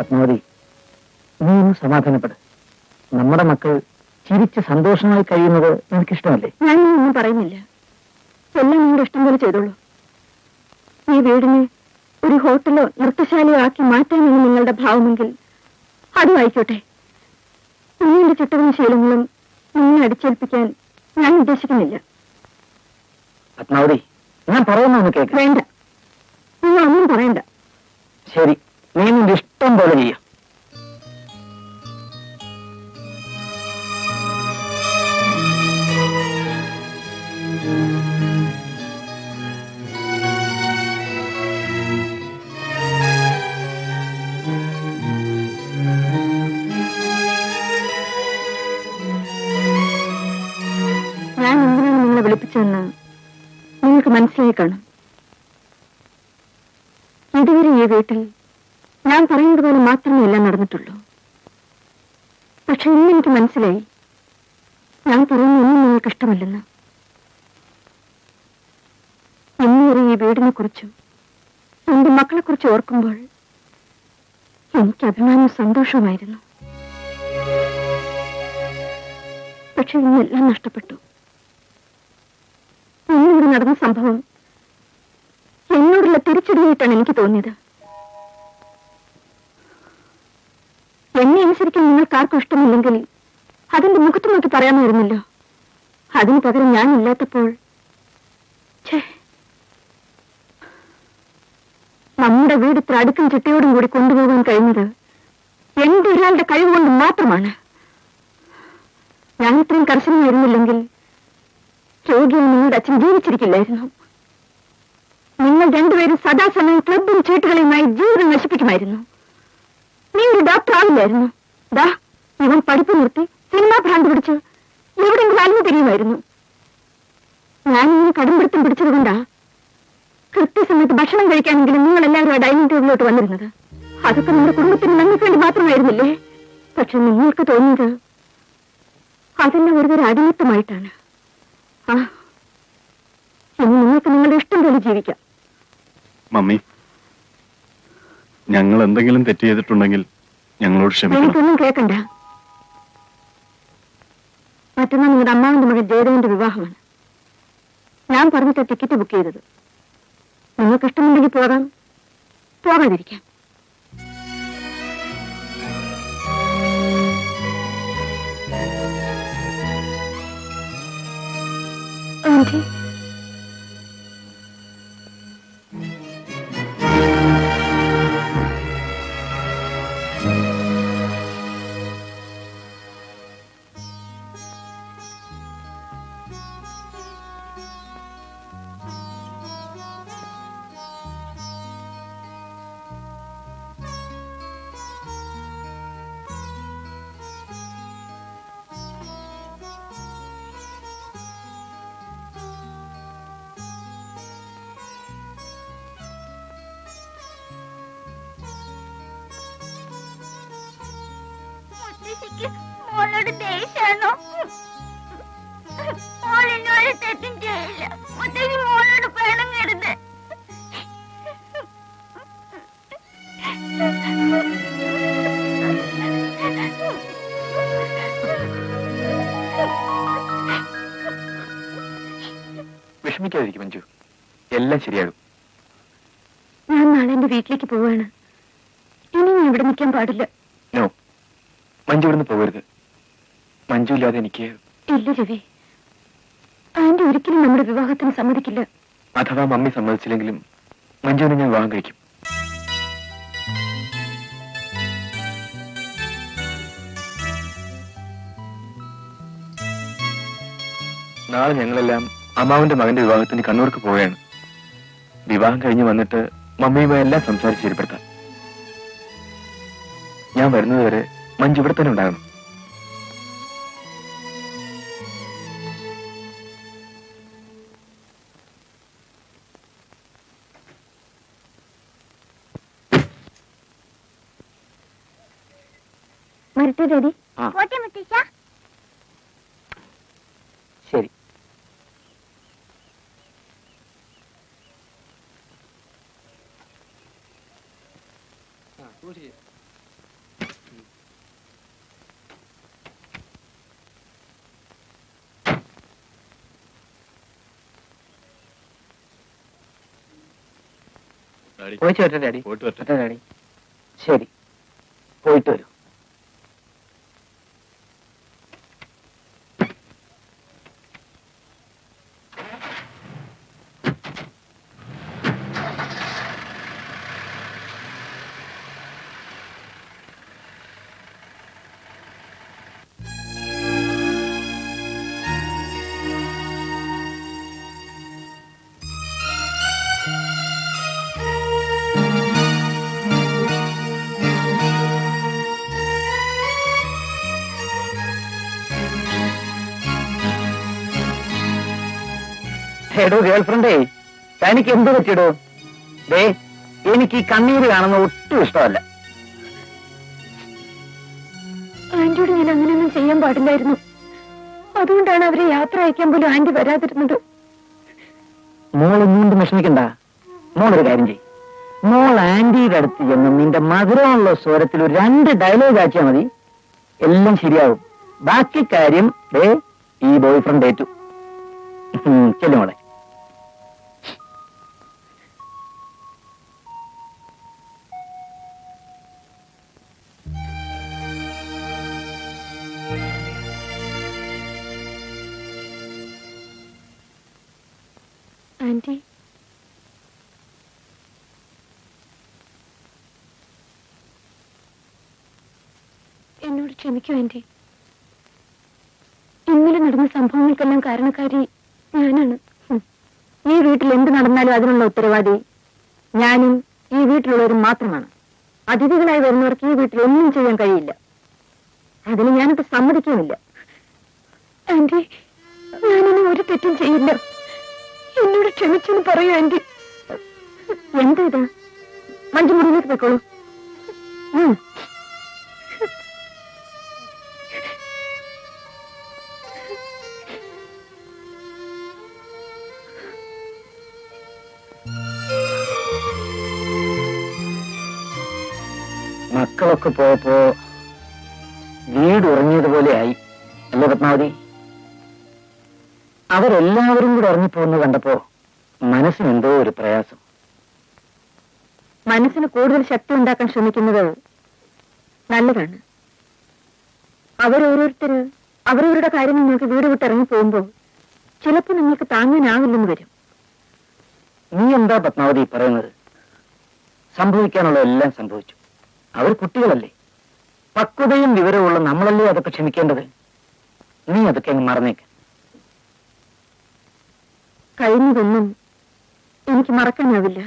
പത്മാവതി, നീ ഒന്ന് സമാധാനപ്പെട്. നമ്മുടെ മക്കൾ ചിരിച്ച് സന്തോഷമായി കഴിയുന്നത് എനിക്കിഷ്ടമല്ലേ? ഞാനൊന്നും പറയുന്നില്ല. എല്ലാം നിങ്ങളുടെ ഇഷ്ടം പോലെ ചെയ്തോളൂ. ഈ വീടിനെ ഒരു ഹോട്ടലോ നൃത്തശാലയോ ആക്കി മാറ്റാനാണ് നിങ്ങളുടെ ഭാവമെങ്കിൽ അതും ആയിക്കോട്ടെ. നിങ്ങളുടെ ചിട്ടകളും ശീലങ്ങളും നിങ്ങളെ അടിച്ചേൽപ്പിക്കാൻ ഞാൻ ഉദ്ദേശിക്കുന്നില്ല. പത്മാവതി, ഞാൻ പറയുന്നൊന്ന് കേൾക്ക. വേണ്ട, നിങ്ങളൊന്നും പറയണ്ട. ശരി, നീ നിന്റെ ഇഷ്ടം പോലെ ചെയ്യാം. ഞാൻ എന്തിനാണ് നിങ്ങളെ വിളിപ്പിച്ചതെന്ന് നിങ്ങൾക്ക് മനസ്സിലായി കാണും. ഇതുവരെ ഈ വീട്ടിൽ ഞാൻ പറയുന്നത് പോലെ മാത്രമേ എല്ലാം നടന്നിട്ടുള്ളൂ. പക്ഷെ ഇന്ന് എനിക്ക് മനസ്സിലായി, ഞാൻ പറയുന്ന ഒന്നും നിങ്ങൾക്ക് ഇഷ്ടമല്ലെന്ന്. ഇന്നുവരെ ഈ വീടിനെ കുറിച്ചും എന്റെ മക്കളെ കുറിച്ച് ഓർക്കുമ്പോൾ എനിക്ക് അഭിമാനവും സന്തോഷവുമായിരുന്നു. പക്ഷെ ഇന്നെല്ലാം നഷ്ടപ്പെട്ടു. ഇന്നിവിടെ നടന്ന സംഭവം എന്നോടുള്ള തിരിച്ചടിയായിട്ടാണ് എനിക്ക് തോന്നിയത്. എന്നെ അനുസരിക്കാൻ നിങ്ങൾക്കാർക്കും ഇഷ്ടമില്ലെങ്കിൽ അതിന്റെ മുഖത്ത് നോക്കി പറയാമായിരുന്നല്ലോ. അതിന് പകരം ഞാനില്ലാത്തപ്പോൾ നമ്മുടെ വീട് ഇത്ര അടുക്കും ചിട്ടയോടും കൂടി കൊണ്ടുപോകാൻ കഴിഞ്ഞത് എന്റെ ഒരാളുടെ കഴിവുകൊണ്ട് മാത്രമാണ്. ഞാൻ ഇത്രയും കർശനമായിരുന്നില്ലെങ്കിൽ രോഗിയെ നിങ്ങളുടെ അച്ഛൻ ജീവിച്ചിരിക്കില്ലായിരുന്നു. നിങ്ങൾ രണ്ടുപേരും സദാസമയം ക്ലബും ചീട്ടുകളുമായി ജീവിതം നശിപ്പിക്കുമായിരുന്നു. നീ ഒരു ഡോക്ടർ ആവില്ലായിരുന്നു. ദാ ഇവൻ പഠിപ്പ് നിർത്തി സിനിമാ ഭ്രാന്ത് പിടിച്ച് എവിടെയെങ്കിലും അലിഞ്ഞു തിരിയുമായിരുന്നു. ഞാനിങ്ങനെ കടുംപിടുത്തം പിടിച്ചതുകൊണ്ടാ കൃത്യസമയത്ത് ഭക്ഷണം കഴിക്കാനെങ്കിലും നിങ്ങൾ എല്ലാവരും ആ ഡൈനിങ് ടേബിളിലോട്ട് വന്നിരുന്നത്. അതൊക്കെ നമ്മുടെ കുടുംബത്തിന് നന്ദിക്ക് വേണ്ടി മാത്രമായിരുന്നില്ലേ? പക്ഷെ നിങ്ങൾക്ക് തോന്നിയത് അതെല്ലാം ഒരുതരം അടിമത്തമായിട്ടാണ്. ആ, ഇനി നിങ്ങൾക്ക് നിങ്ങളുടെ ഇഷ്ടം പോലെ ജീവിക്കാം. മമ്മി, ഞങ്ങൾ എന്തെങ്കിലും തെറ്റ് ചെയ്തിട്ടുണ്ടെങ്കിൽ ഞങ്ങളോട് ക്ഷമിക്കണം. എനിക്കൊന്നും കേൾക്കണ്ട. മറ്റന്നാൾ നിങ്ങളുടെ അമ്മാവിന്റെ മകൻ ജയദേവന്റെ വിവാഹമാണ്. ഞാൻ പറഞ്ഞിട്ട് ടിക്കറ്റ് ബുക്ക് ചെയ്തത്. നിങ്ങൾക്ക് ഇഷ്ടമുണ്ടെങ്കിൽ പോകാം, പോകാതിരിക്കാം. ആന്റി, മോളോട് ദേഷ്യാണോ? മോൾ എന്നോട് തെറ്റും ചെയ്യില്ല. മുത്തശ്ശി മോളോട് പിണങ്ങരുത്. വിഷമിക്കാതിരിക്കും മഞ്ജു, എല്ലാം ശരിയാകും. ഞാൻ നാളെ എന്റെ വീട്ടിലേക്ക് പോവാണ്. ഇനി ഞാൻ ഇവിടെ നിൽക്കാൻ പാടില്ല. നോ, മഞ്ജു ഇവിടുന്ന് പോകരുത്. മഞ്ജു ഇല്ലാതെ എനിക്ക്... ഇല്ല രവി, ആന്റി ഒരിക്കലും നമ്മുടെ വിവാഹത്തിന് സമ്മതിക്കില്ല. അഥവാ മമ്മി സമ്മതിച്ചില്ലെങ്കിലും മഞ്ജുവിനെ ഞാൻ വിവാഹം കഴിക്കും. നാളെ ഞങ്ങളെല്ലാം അമ്മാവന്റെ മകന്റെ വിവാഹത്തിന് കണ്ണൂർക്ക് പോവുകയാണ്. വിവാഹം കഴിഞ്ഞ് വന്നിട്ട് മമ്മിയുമായി എല്ലാം സംസാരിച്ച് ശരിപ്പെടുത്താം. ഞാൻ വരുന്നതുവരെ മഞ്ജു ഇവിടെ തന്നെ ഉണ്ടാകണം. വരട്ടെ ഡാഡി. പോട്ടെ മുത്തശ്ശ. ശരി. ഡാഡി, പോയിട്ട് വരട്ടെ ഡാഡി. പോയിട്ട് വരട്ടെ. വരട്ടെ ഡാഡി. ശരി, പോയിട്ട് വരൂ. എടോ ഗേൾഫ്രണ്ടേ, തനിക്ക് എന്ത് പറ്റിയിടോ? ദേ, എനിക്ക് ഈ കണ്ണീര് കാണുന്ന ഒട്ടും ഇഷ്ടമല്ല. ആന്റിയോട് ഞാൻ അങ്ങനെയൊന്നും ചെയ്യാൻ പാടില്ലായിരുന്നു. അതുകൊണ്ടാണ് അവരെ യാത്ര അയക്കാൻ പോലും ആന്റി വരാതിരുന്നത്. മോളൊന്നും വിഷമിക്കണ്ട. മോളൊരു കാര്യം ചെയ്യും, മോൾ ആന്റിയുടെ അടുത്ത് ചെന്ന് നിന്റെ മധുരമുള്ള സ്വരത്തിൽ ഒരു 2 ഡയലോഗ് ആക്കിയാൽ മതി, എല്ലാം ശരിയാവും. ബാക്കി കാര്യം ദേ ഈ ബോയ് ഫ്രണ്ട് ഏറ്റു. ചെല്ലു മോളെ. ആന്റി, എന്നോട് ക്ഷമിക്കൂ ആന്റി. ഇന്നലെ നടന്ന സംഭവങ്ങൾക്കെല്ലാം കാരണക്കാരി ഞാനാണ്. ഈ വീട്ടിൽ എന്ത് നടന്നാലും അതിനുള്ള ഉത്തരവാദി ഞാനും ഈ വീട്ടിലുള്ളവരും മാത്രമാണ്. അതിഥികളായി വരുന്നവർക്ക് ഈ വീട്ടിൽ ഒന്നും ചെയ്യാൻ കഴിയില്ല. അതിന് ഞാനത് സമ്മതിക്കുന്നില്ല. ആന്റി, ഞാനിനി ഒരു തെറ്റും ചെയ്യില്ല. എന്നോട് ക്ഷമിച്ചെന്ന് പറയൂ ആന്റി. എന്താ ഇത്? മഞ്ജു മുറിയിലേക്ക് പോയിക്കോളൂ. മക്കളൊക്കെ പോയപ്പോ വീട് ഉറങ്ങിയതുപോലെയായി അല്ലേ പത്മാവതി? അവരെല്ലാവരും കൂടെ ഇറങ്ങിപ്പോകുന്നത് കണ്ടപ്പോ മനസ്സിനെന്തോ ഒരു പ്രയാസം. മനസ്സിന് കൂടുതൽ ശക്തി ഉണ്ടാക്കാൻ ശ്രമിക്കുന്നത് നല്ലതാണ്. അവരോരോരുത്തര് അവരവരുടെ കാര്യങ്ങൾ നോക്കി വീട് വിട്ട് ഇറങ്ങി പോകുമ്പോൾ ചിലപ്പോൾ നിങ്ങൾക്ക് താങ്ങാനാവില്ലെന്ന് വരും. നീ എന്താ പത്മാവതി പറയുന്നത്? സംഭവിക്കാനുള്ള എല്ലാം സംഭവിച്ചു. അവർ കുട്ടികളല്ലേ, പക്വതയും വിവരമുള്ള നമ്മളല്ലേ അതൊക്കെ ക്ഷമിക്കേണ്ടത്. നീ അതൊക്കെ അങ്ങ് മറന്നേക്ക്. കഴിഞ്ഞതൊന്നും എനിക്ക് മറക്കാനാവില്ല.